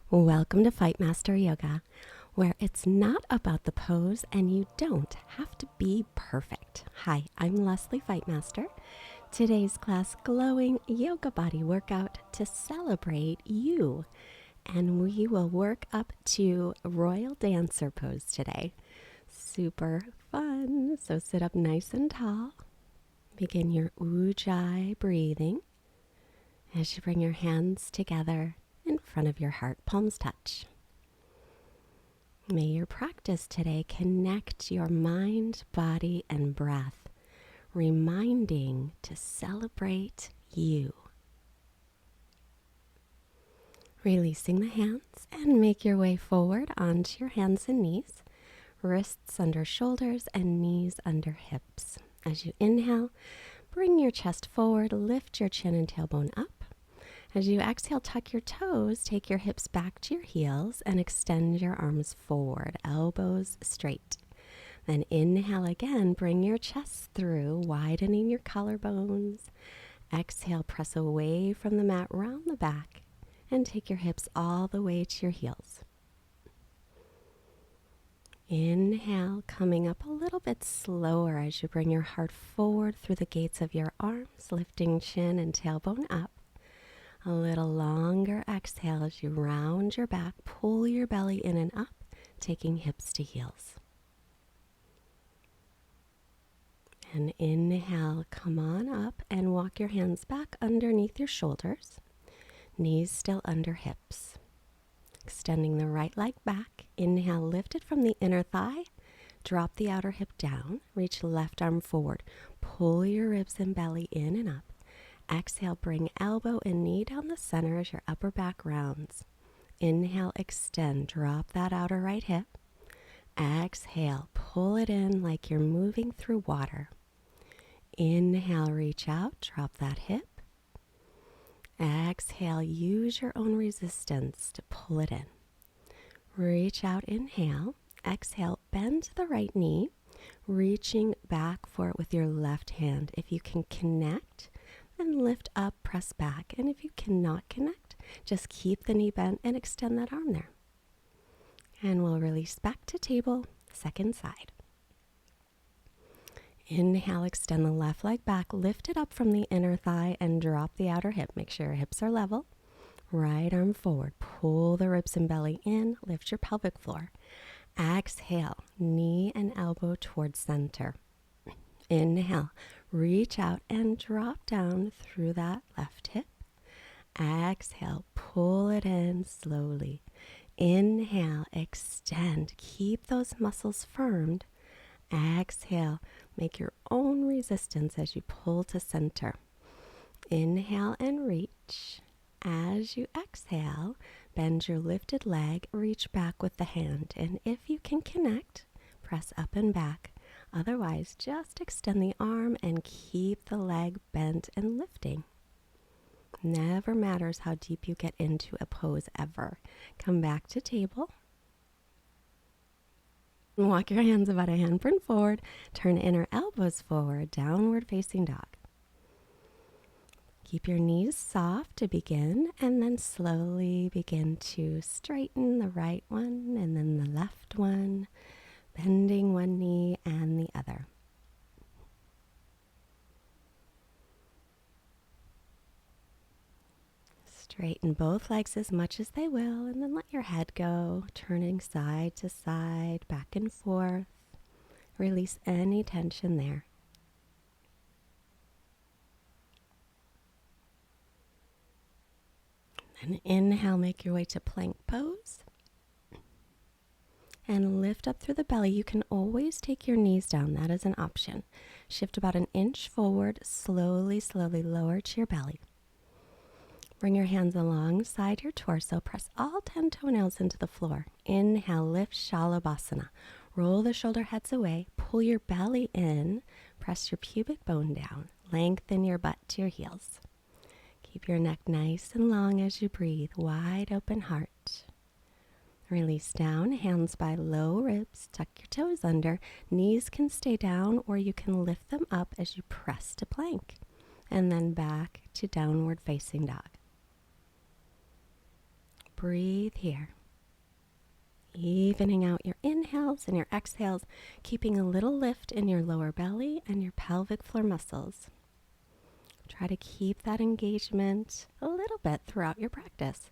Welcome to Fightmaster Yoga, where it's not about the pose and you don't have to be perfect. Hi, I'm Leslie Fightmaster. Today's class, glowing yoga body workout to celebrate you. And we will work up to royal dancer pose today. Super fun. So sit up nice and tall. Begin your ujjayi breathing as you bring your hands together in front of your heart, palms touch. May your practice today connect your mind, body, and breath, reminding to celebrate you. Releasing the hands and make your way forward onto your hands and knees, wrists under shoulders and knees under hips. As you inhale, bring your chest forward, lift your chin and tailbone up. As you exhale, tuck your toes, take your hips back to your heels, and extend your arms forward, elbows straight. Then inhale again, bring your chest through, widening your collarbones. Exhale, press away from the mat, round the back, and take your hips all the way to your heels. Inhale, coming up a little bit slower as you bring your heart forward through the gates of your arms, lifting chin and tailbone up. A little longer exhale as you round your back, pull your belly in and up, taking hips to heels. And inhale, come on up and walk your hands back underneath your shoulders, knees still under hips. Extending the right leg back, inhale, lift it from the inner thigh, drop the outer hip down, reach left arm forward, pull your ribs and belly in and up. Exhale, bring elbow and knee down the center as your upper back rounds. Inhale, extend, drop that outer right hip. Exhale, pull it in like you're moving through water. Inhale, reach out, drop that hip. Exhale, use your own resistance to pull it in. Reach out, inhale. Exhale, bend to the right knee, reaching back for it with your left hand. If you can connect, and lift up, press back. And if you cannot connect, just keep the knee bent and extend that arm there. And we'll release back to table, second side. Inhale, extend the left leg back, lift it up from the inner thigh and drop the outer hip. Make sure your hips are level. Right arm forward, pull the ribs and belly in, lift your pelvic floor. Exhale, knee and elbow towards center. Inhale, reach out and drop down through that left hip. Exhale, pull it in slowly. Inhale, extend. Keep those muscles firmed. Exhale, make your own resistance as you pull to center. Inhale and reach. As you exhale, bend your lifted leg, reach back with the hand. And if you can connect, press up and back. Otherwise, just extend the arm and keep the leg bent and lifting. Never matters how deep you get into a pose ever. Come back to table. Walk your hands about a handprint forward. Turn inner elbows forward, downward facing dog. Keep your knees soft to begin, and then slowly begin to straighten the right one and then the left one. Bending one knee and the other. Straighten both legs as much as they will, and then let your head go, turning side to side, back and forth. Release any tension there. And inhale, make your way to plank pose. And lift up through the belly. You can always take your knees down. That is an option. Shift about an inch forward. Slowly, slowly lower to your belly. Bring your hands alongside your torso. Press all 10 toenails into the floor. Inhale, lift Shalabhasana. Roll the shoulder heads away. Pull your belly in. Press your pubic bone down. Lengthen your butt to your heels. Keep your neck nice and long as you breathe. Wide open heart. Release down, hands by low ribs, tuck your toes under. Knees can stay down or you can lift them up as you press to plank. And then back to downward facing dog. Breathe here. Evening out your inhales and your exhales, keeping a little lift in your lower belly and your pelvic floor muscles. Try to keep that engagement a little bit throughout your practice.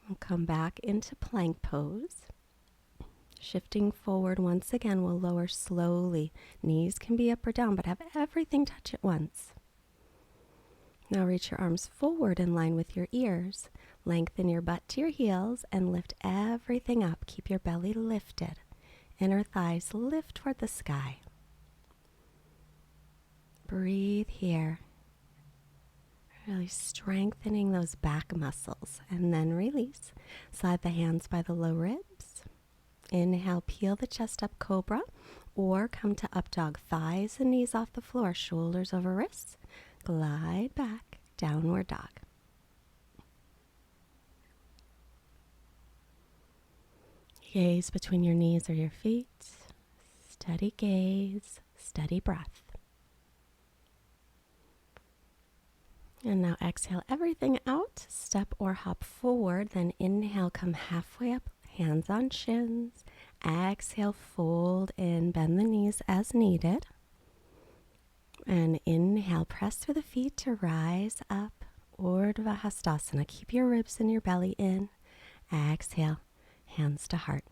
We'll come back into plank pose. Shifting forward once again, we'll lower slowly. Knees can be up or down, but have everything touch at once. Now reach your arms forward in line with your ears. Lengthen your butt to your heels and lift everything up. Keep your belly lifted. Inner thighs lift toward the sky. Breathe here. Really strengthening those back muscles. And then release. Slide the hands by the low ribs. Inhale, peel the chest up, cobra. Or come to up dog. Thighs and knees off the floor. Shoulders over wrists. Glide back, downward dog. Gaze between your knees or your feet. Steady gaze, steady breath. And now exhale everything out. Step or hop forward. Then inhale, come halfway up, hands on shins. Exhale, fold in, bend the knees as needed. And inhale, press through the feet to rise up, Urdhva Hastasana. Keep your ribs and your belly in. Exhale, hands to heart.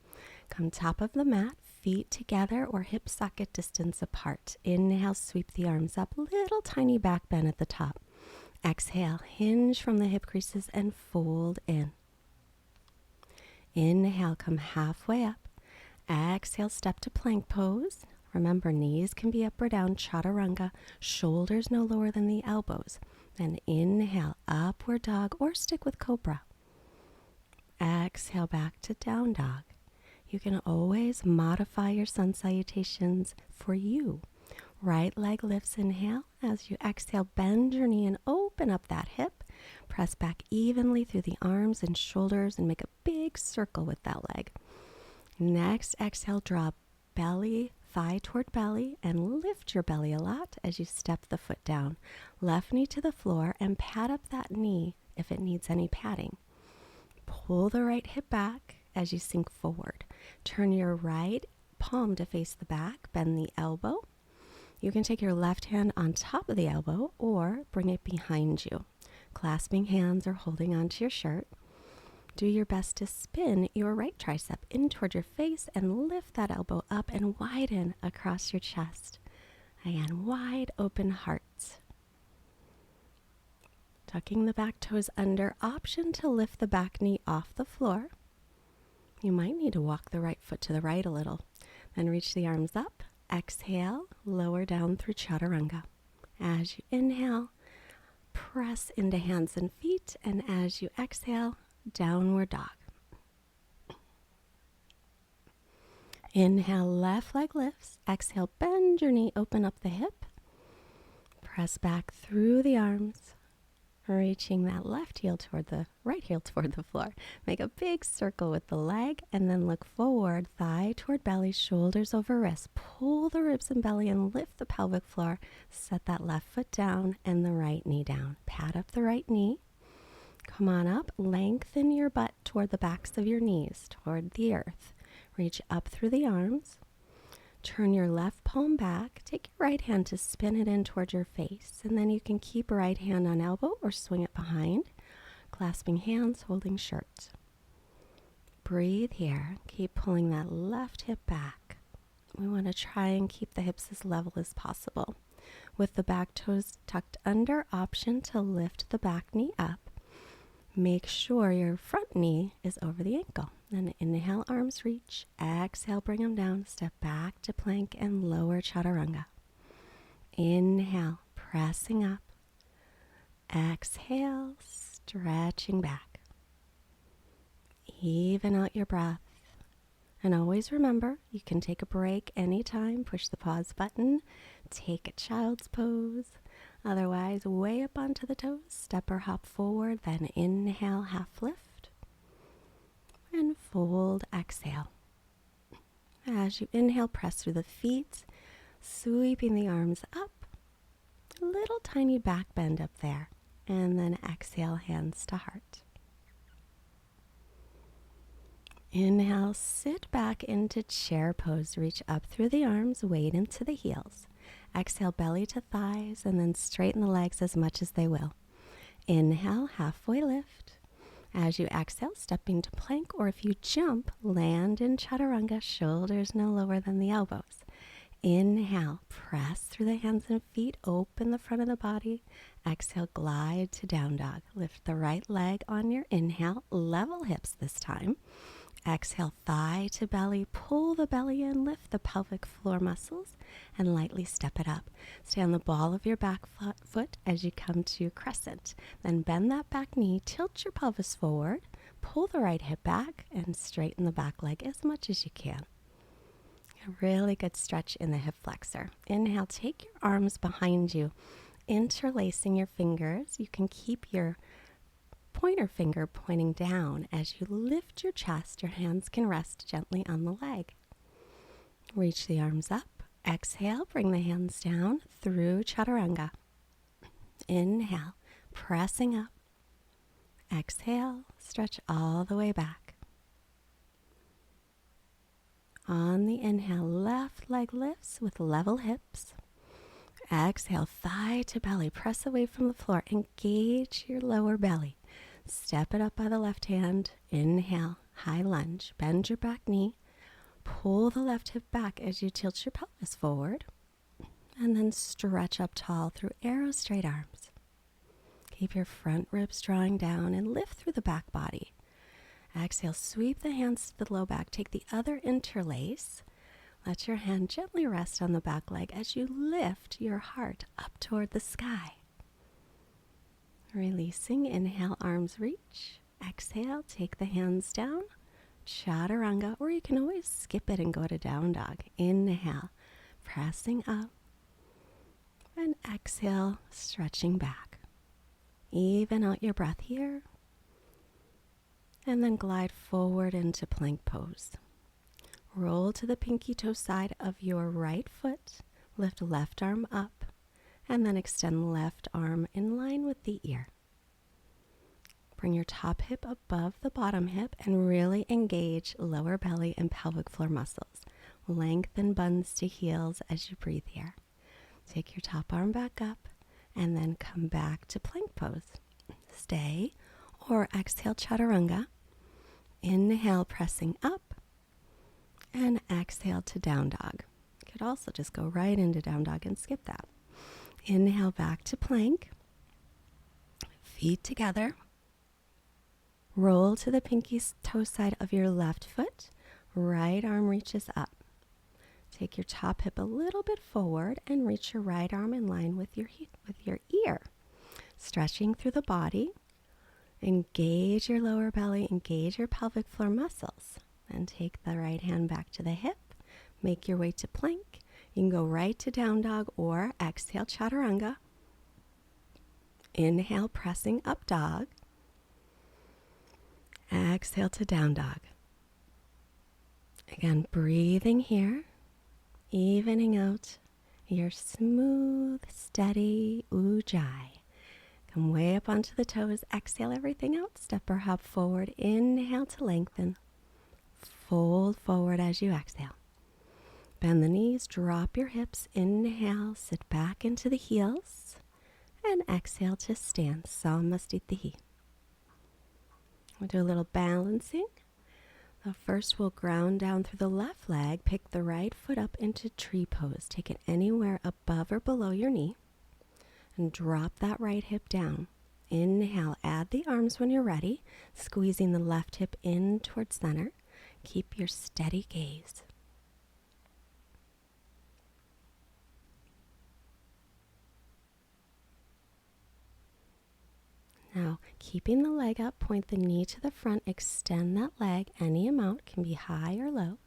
Come top of the mat, feet together or hip socket distance apart. Inhale, sweep the arms up, little tiny back bend at the top. Exhale, hinge from the hip creases and fold in. Inhale, come halfway up. Exhale, step to plank pose. Remember, knees can be up or down, chaturanga, shoulders no lower than the elbows. Then inhale, upward dog or stick with cobra. Exhale, back to down dog. You can always modify your sun salutations for you. Right leg lifts, inhale. As you exhale, bend your knee and open up that hip. Press back evenly through the arms and shoulders and make a big circle with that leg. Next, exhale, draw belly, thigh toward belly, and lift your belly a lot as you step the foot down. Left knee to the floor and pat up that knee if it needs any padding. Pull the right hip back as you sink forward. Turn your right palm to face the back, bend the elbow. You can take your left hand on top of the elbow or bring it behind you, clasping hands or holding onto your shirt. Do your best to spin your right tricep in toward your face and lift that elbow up and widen across your chest. Again, wide open heart. Tucking the back toes under, option to lift the back knee off the floor. You might need to walk the right foot to the right a little. Then reach the arms up. Exhale, lower down through chaturanga. As you inhale, press into hands and feet. And as you exhale, downward dog. Inhale, left leg lifts. Exhale, bend your knee, open up the hip. Press back through the arms, reaching that left heel toward the right heel toward the floor. Make a big circle with the leg and then look forward, thigh toward belly, shoulders over wrists. Pull the ribs and belly and lift the pelvic floor. Set that left foot down and the right knee down. Pat up the right knee. Come on up, lengthen your butt toward the backs of your knees, toward the earth. Reach up through the arms. Turn your left palm back. Take your right hand to spin it in toward your face. And then you can keep right hand on elbow or swing it behind. Clasping hands, holding shirt. Breathe here. Keep pulling that left hip back. We want to try and keep the hips as level as possible. With the back toes tucked under, option to lift the back knee up. Make sure your front knee is over the ankle. Then inhale, arms reach. Exhale, bring them down. Step back to plank and lower chaturanga. Inhale, pressing up. Exhale, stretching back. Even out your breath. And always remember, you can take a break anytime. Push the pause button. Take a child's pose. Otherwise, way up onto the toes, step or hop forward, then inhale, half lift, and fold, exhale. As you inhale, press through the feet, sweeping the arms up, a little tiny back bend up there, and then exhale, hands to heart. Inhale, sit back into chair pose. Reach up through the arms, weight into the heels. Exhale, belly to thighs, and then straighten the legs as much as they will. Inhale, halfway lift. As you exhale, step into plank, or if you jump, land in chaturanga, shoulders no lower than the elbows. Inhale, press through the hands and feet, open the front of the body. Exhale, glide to down dog. Lift the right leg on your inhale, level hips this time. Exhale, thigh to belly, pull the belly in, lift the pelvic floor muscles, and lightly step it up. Stay on the ball of your back foot as you come to crescent. Then bend that back knee, tilt your pelvis forward, pull the right hip back, and straighten the back leg as much as you can. A really good stretch in the hip flexor. Inhale, take your arms behind you, interlacing your fingers. You can keep your pointer finger pointing down. As you lift your chest, your hands can rest gently on the leg. Reach the arms up. Exhale, bring the hands down through chaturanga. Inhale, pressing up. Exhale, stretch all the way back. On the inhale, left leg lifts with level hips. Exhale, thigh to belly, press away from the floor. Engage your lower belly. Step it up by the left hand. Inhale, high lunge. Bend your back knee. Pull the left hip back as you tilt your pelvis forward. And then stretch up tall through arrow straight arms. Keep your front ribs drawing down and lift through the back body. Exhale, sweep the hands to the low back. Take the other interlace. Let your hand gently rest on the back leg as you lift your heart up toward the sky. Releasing, inhale, arms reach. Exhale, take the hands down. Chaturanga, or you can always skip it and go to down dog. Inhale, pressing up. And exhale, stretching back. Even out your breath here. And then glide forward into plank pose. Roll to the pinky toe side of your right foot. Lift left arm up. And then extend left arm in line with the ear. Bring your top hip above the bottom hip and really engage lower belly and pelvic floor muscles. Lengthen buns to heels as you breathe here. Take your top arm back up and then come back to plank pose. Stay or exhale chaturanga. Inhale, pressing up, and exhale to down dog. You could also just go right into down dog and skip that. Inhale, back to plank. Feet together. Roll to the pinky toe side of your left foot. Right arm reaches up. Take your top hip a little bit forward and reach your right arm in line with your ear. Stretching through the body. Engage your lower belly, engage your pelvic floor muscles. Then take the right hand back to the hip. Make your way to plank. You can go right to down dog or exhale chaturanga. Inhale, pressing up dog. Exhale to down dog. Again, breathing here, evening out your smooth, steady ujjayi. Come way up onto the toes. Exhale everything out. Step or hop forward. Inhale to lengthen. Fold forward as you exhale. Bend the knees. Drop your hips. Inhale. Sit back into the heels. And exhale to stand. Samastitihi. We'll do a little balancing. First, we'll ground down through the left leg. Pick the right foot up into tree pose. Take it anywhere above or below your knee. And drop that right hip down. Inhale, add the arms when you're ready, squeezing the left hip in towards center. Keep your steady gaze. Now, keeping the leg up, point the knee to the front, extend that leg. Any amount, can be high or low.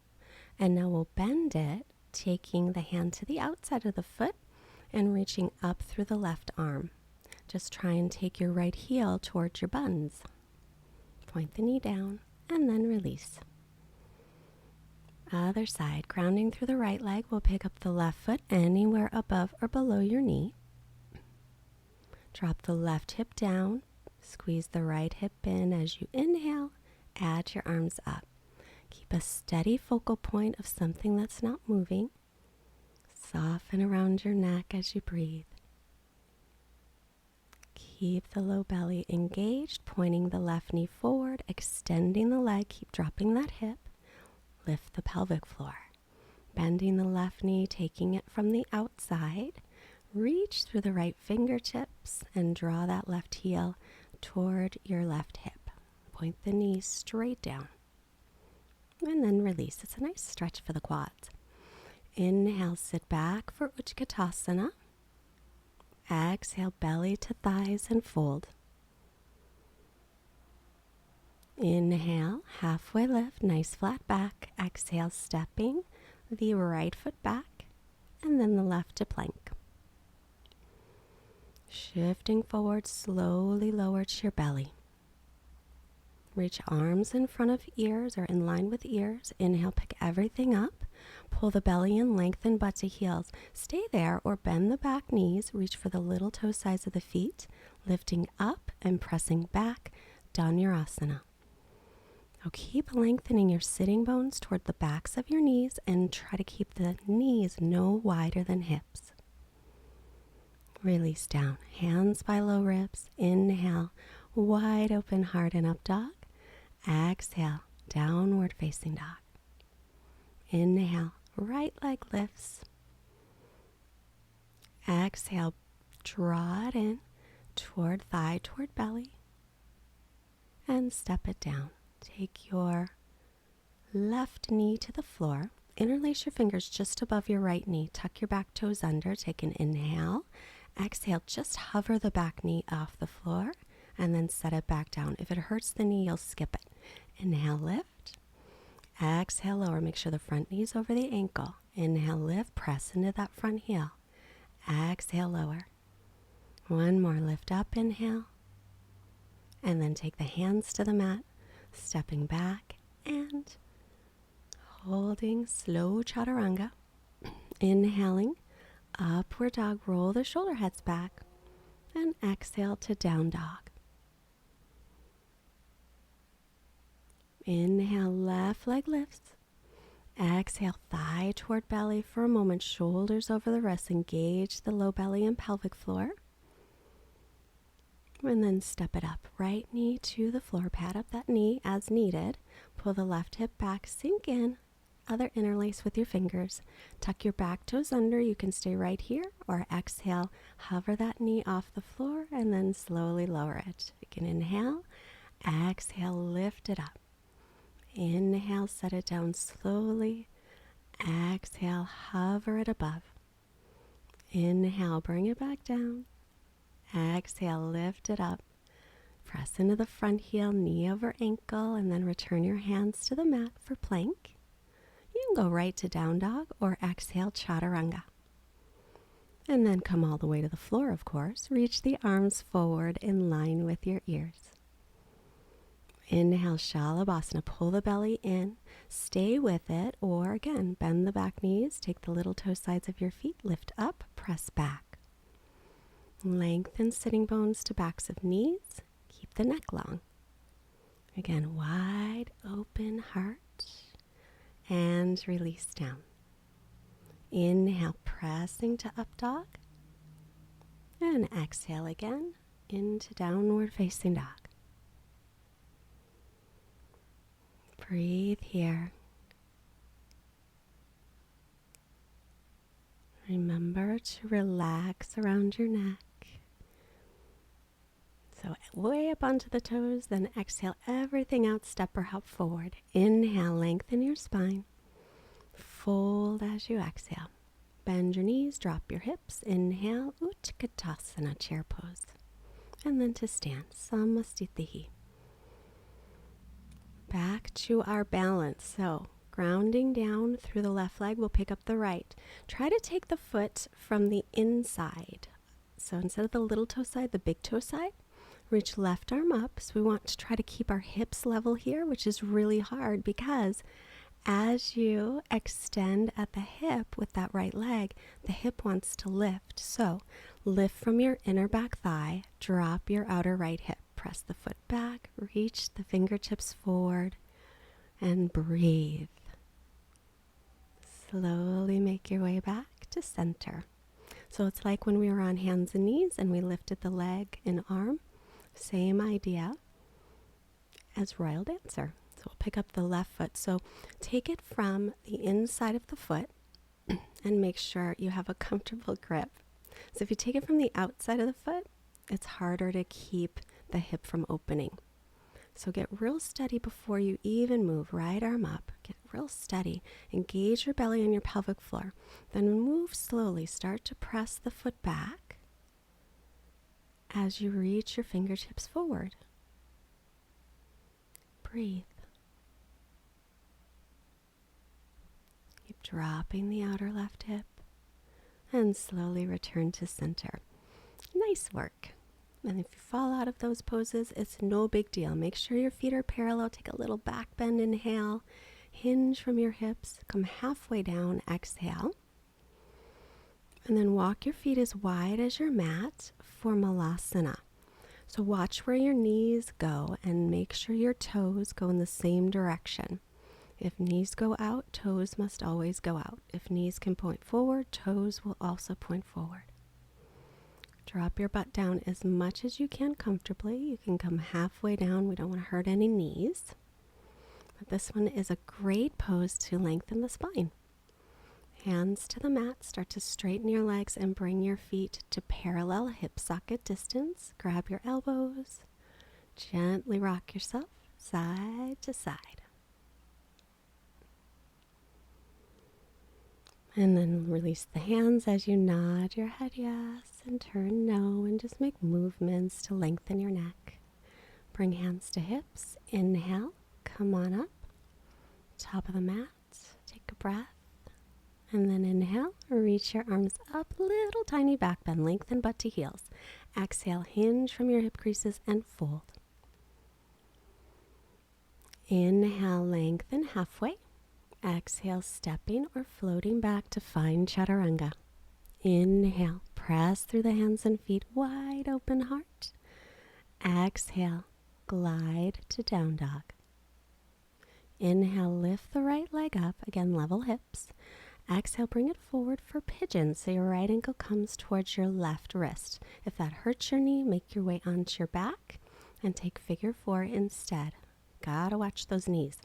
And now we'll bend it, taking the hand to the outside of the foot and reaching up through the left arm. Just try and take your right heel towards your buns. Point the knee down and then release. Other side, grounding through the right leg, we'll pick up the left foot anywhere above or below your knee. Drop the left hip down, squeeze the right hip in as you inhale, add your arms up. Keep a steady focal point of something that's not moving. Soften around your neck as you breathe. Keep the low belly engaged, pointing the left knee forward, extending the leg, keep dropping that hip. Lift the pelvic floor. Bending the left knee, taking it from the outside. Reach through the right fingertips and draw that left heel toward your left hip. Point the knees straight down. And then release. It's a nice stretch for the quads. Inhale, sit back for Utkatasana. Exhale, belly to thighs and fold. Inhale, halfway lift, nice flat back. Exhale, stepping the right foot back and then the left to plank. Shifting forward, slowly lower to your belly. Reach arms in front of ears or in line with ears. Inhale, pick everything up. Pull the belly in, lengthen butt to heels. Stay there or bend the back knees. Reach for the little toe sides of the feet, lifting up and pressing back, Dhanurasana. Now keep lengthening your sitting bones toward the backs of your knees and try to keep the knees no wider than hips. Release down, hands by low ribs. Inhale, wide open heart and up dog. Exhale, downward facing dog. Inhale, right leg lifts. Exhale, draw it in toward thigh, toward belly. And step it down. Take your left knee to the floor. Interlace your fingers just above your right knee. Tuck your back toes under. Take an inhale. Exhale, just hover the back knee off the floor and then set it back down. If it hurts the knee, you'll skip it. Inhale, lift. Exhale, lower. Make sure the front knee's over the ankle. Inhale, lift. Press into that front heel. Exhale, lower. One more. Lift up, inhale. And then take the hands to the mat. Stepping back and holding slow chaturanga. Inhaling, upward dog, roll the shoulder heads back. And exhale to down dog. Inhale, left leg lifts. Exhale, thigh toward belly for a moment. Shoulders over the wrists. Engage the low belly and pelvic floor. And then step it up. Right knee to the floor. Pat up that knee as needed. Pull the left hip back. Sink in. Other interlace with your fingers. Tuck your back toes under. You can stay right here. Or exhale. Hover that knee off the floor and then slowly lower it. You can inhale. Exhale. Lift it up. Inhale. Set it down slowly. Exhale. Hover it above. Inhale. Bring it back down. Exhale, lift it up. Press into the front heel, knee over ankle, and then return your hands to the mat for plank. You can go right to down dog or exhale, chaturanga. And then come all the way to the floor, of course. Reach the arms forward in line with your ears. Inhale, Shalabhasana. Pull the belly in. Stay with it, or again, bend the back knees. Take the little toe sides of your feet. Lift up, press back. Lengthen sitting bones to backs of knees. Keep the neck long. Again, wide open heart. And release down. Inhale, pressing to up dog. And exhale again into downward facing dog. Breathe here. Remember to relax around your neck. So way up onto the toes, then exhale everything out, step or hop forward. Inhale, lengthen your spine. Fold as you exhale. Bend your knees, drop your hips. Inhale, Utkatasana, chair pose. And then to stand, Samastitihi. Back to our balance. So grounding down through the left leg, we'll pick up the right. Try to take the foot from the inside. So instead of the little toe side, the big toe side. Reach left arm up. So we want to try to keep our hips level here, which is really hard because as you extend at the hip with that right leg, the hip wants to lift. So lift from your inner back thigh, drop your outer right hip. Press the foot back, reach the fingertips forward, And breathe. Slowly make your way back to center. So it's like when we were on hands and knees and we lifted the leg and arm. Same idea as Royal Dancer. So we'll pick up the left foot. So take it from the inside of the foot and make sure you have a comfortable grip. So if you take it from the outside of the foot, it's harder to keep the hip from opening. So get real steady before you even move. Right arm up. Get real steady. Engage your belly and your pelvic floor. Then move slowly. Start to press the foot back as you reach your fingertips forward. Breathe. Keep dropping the outer left hip and slowly return to center. Nice work. And if you fall out of those poses, it's no big deal. Make sure your feet are parallel. Take a little back bend, inhale. Hinge from your hips. Come halfway down, exhale. And then walk your feet as wide as your mat for Malasana. So watch where your knees go and make sure your toes go in the same direction. If knees go out, toes must always go out. If knees can point forward, toes will also point forward. Drop your butt down as much as you can comfortably. You can come halfway down. We don't want to hurt any knees. But this one is a great pose to lengthen the spine. Hands to the mat. Start to straighten your legs and bring your feet to parallel hip socket distance. Grab your elbows. Gently rock yourself side to side. And then release the hands as you nod your head yes and turn no, and just make movements to lengthen your neck. Bring hands to hips. Inhale. Come on up. Top of the mat. Take a breath. And then inhale. Reach your arms up. Little tiny back bend. Lengthen butt to heels. Exhale. Hinge from your hip creases and fold. Inhale. Lengthen halfway. Exhale, stepping or floating back to find chaturanga. Inhale, press through the hands and feet, wide open heart. Exhale, glide to down dog. Inhale, lift the right leg up, again level hips. Exhale, bring it forward for pigeon, so your right ankle comes towards your left wrist. If that hurts your knee, make your way onto your back and take figure 4 instead. Gotta watch those knees.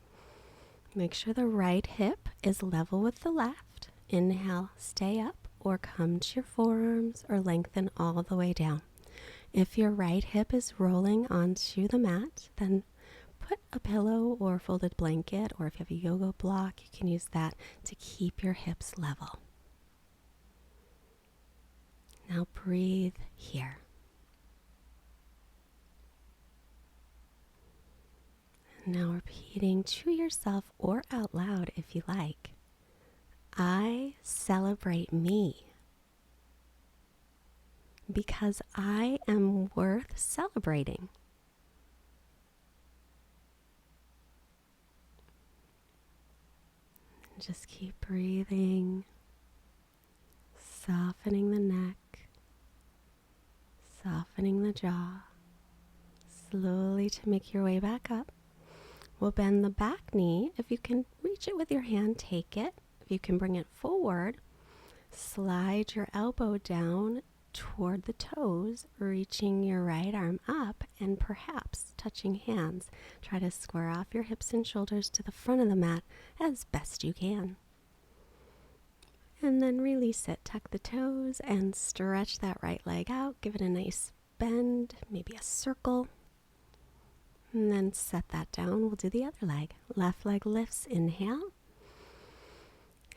Make sure the right hip is level with the left. Inhale, stay up or come to your forearms or lengthen all the way down. If your right hip is rolling onto the mat, then put a pillow or folded blanket, or if you have a yoga block, you can use that to keep your hips level. Now breathe here. Now repeating to yourself or out loud if you like. I celebrate me because I am worth celebrating. And just keep breathing, softening the neck, softening the jaw, slowly to make your way back up. We'll bend the back knee. If you can reach it with your hand, take it. If you can bring it forward, slide your elbow down toward the toes, reaching your right arm up and perhaps touching hands. Try to square off your hips and shoulders to the front of the mat as best you can. And then release it. Tuck the toes and stretch that right leg out. Give it a nice bend, maybe a circle. And then set that down. We'll do the other leg. Left leg lifts. Inhale.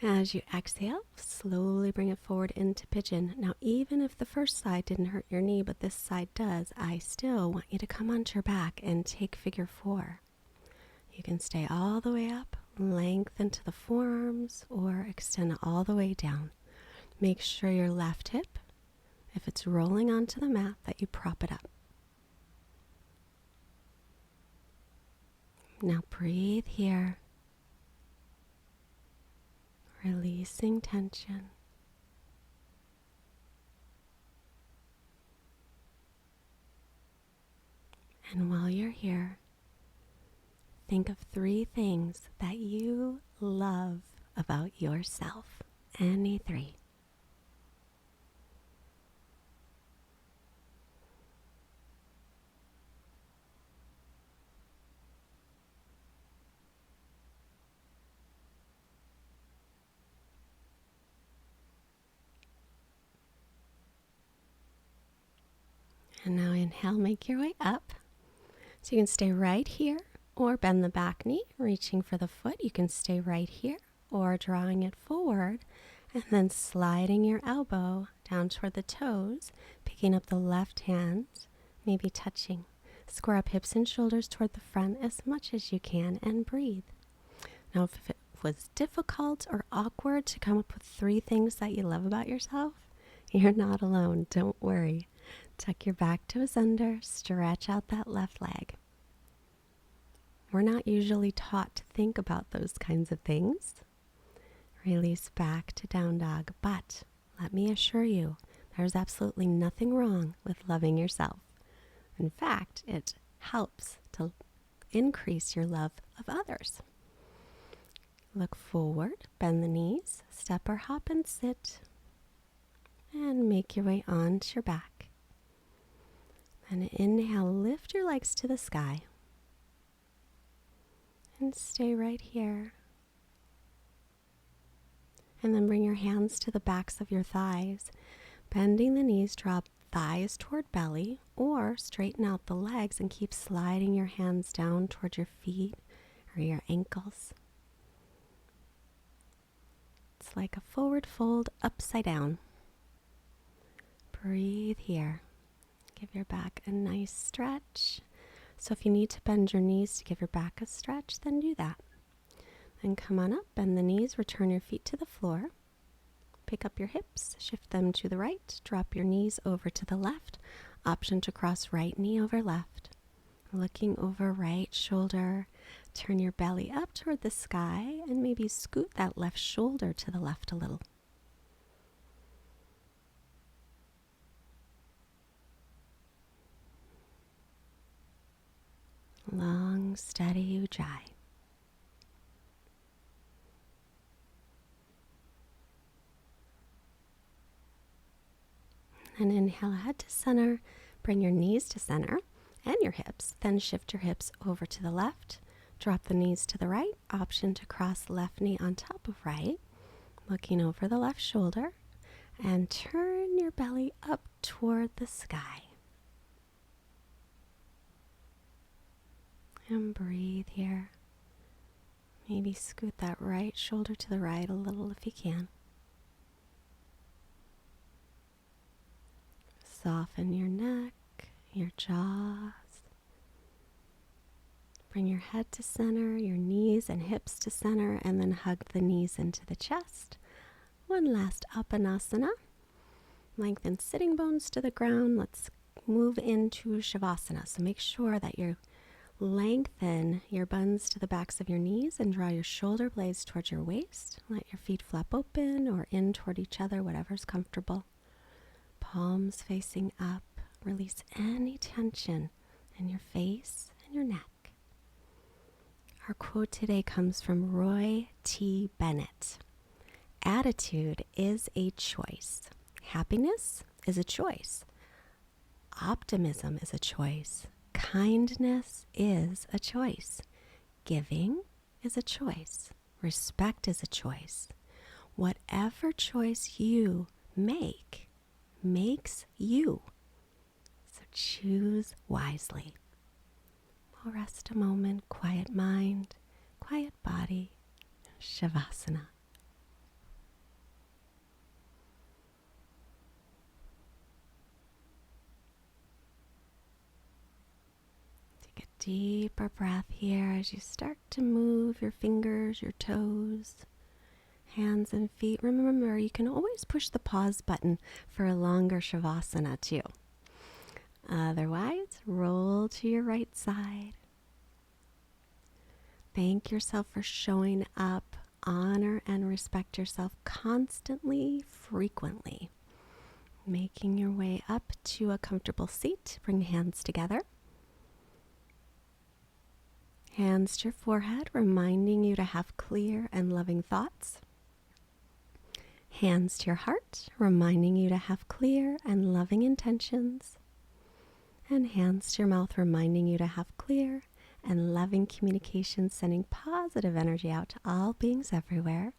As you exhale, slowly bring it forward into pigeon. Now, even if the first side didn't hurt your knee, but this side does, I still want you to come onto your back and take figure 4. You can stay all the way up, lengthen to the forearms, or extend all the way down. Make sure your left hip, if it's rolling onto the mat, that you prop it up. Now breathe here, releasing tension. And while you're here, Think of 3 things that you love about yourself. Any 3. And now inhale, make your way up. So you can stay right here or bend the back knee, reaching for the foot. You can stay right here or drawing it forward and then sliding your elbow down toward the toes, picking up the left hand, maybe touching. Square up hips and shoulders toward the front as much as you can and breathe. Now, if it was difficult or awkward to come up with 3 things that you love about yourself, you're not alone. Don't worry. Tuck your back toes under, stretch out that left leg. We're not usually taught to think about those kinds of things. Release back to down dog, but let me assure you, there's absolutely nothing wrong with loving yourself. In fact, it helps to increase your love of others. Look forward, bend the knees, step or hop and sit, and make your way onto your back. And inhale, lift your legs to the sky. And stay right here. And then bring your hands to the backs of your thighs. Bending the knees, drop thighs toward belly, or straighten out the legs and keep sliding your hands down toward your feet or your ankles. It's like a forward fold upside down. Breathe here. Give your back a nice stretch. So if you need to bend your knees to give your back a stretch, then do that. Then come on up, bend the knees, return your feet to the floor. Pick up your hips, shift them to the right, drop your knees over to the left. Option to cross right knee over left. Looking over right shoulder, turn your belly up toward the sky and maybe scoot that left shoulder to the left a little. Long, steady ujjayi. And inhale, head to center. Bring your knees to center and your hips. Then shift your hips over to the left. Drop the knees to the right. Option to cross left knee on top of right. Looking over the left shoulder. And turn your belly up toward the sky. And breathe here. Maybe scoot that right shoulder to the right a little if you can. Soften your neck, your jaws. Bring your head to center, your knees and hips to center, and then hug the knees into the chest. One last Apanasana. Lengthen sitting bones to the ground. Let's move into Shavasana. So make sure that you lengthen your buns to the backs of your knees and draw your shoulder blades towards your waist. Let your feet flap open or in toward each other, whatever's comfortable. Palms facing up. Release any tension in your face and your neck. Our quote today comes from Roy T. Bennett. Attitude is a choice. Happiness is a choice. Optimism is a choice. Kindness is a choice. Giving is a choice. Respect is a choice. Whatever choice you make makes you. So choose wisely. We'll rest a moment, quiet mind, quiet body, Shavasana. Take a deeper breath here as you start to move your fingers, your toes, hands and feet. Remember, you can always push the pause button for a longer Shavasana too. Otherwise, roll to your right side. Thank yourself for showing up. Honor and respect yourself constantly, frequently. Making your way up to a comfortable seat. Bring the hands together. Hands to your forehead, reminding you to have clear and loving thoughts. Hands to your heart, reminding you to have clear and loving intentions. And hands to your mouth, reminding you to have clear and loving communication, sending positive energy out to all beings everywhere.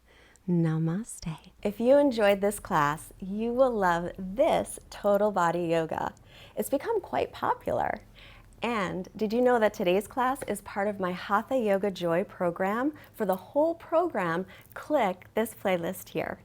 Namaste. If you enjoyed this class, you will love this total body yoga. It's become quite popular. And did you know that today's class is part of my Hatha Yoga Joy program? For the whole program, click this playlist here.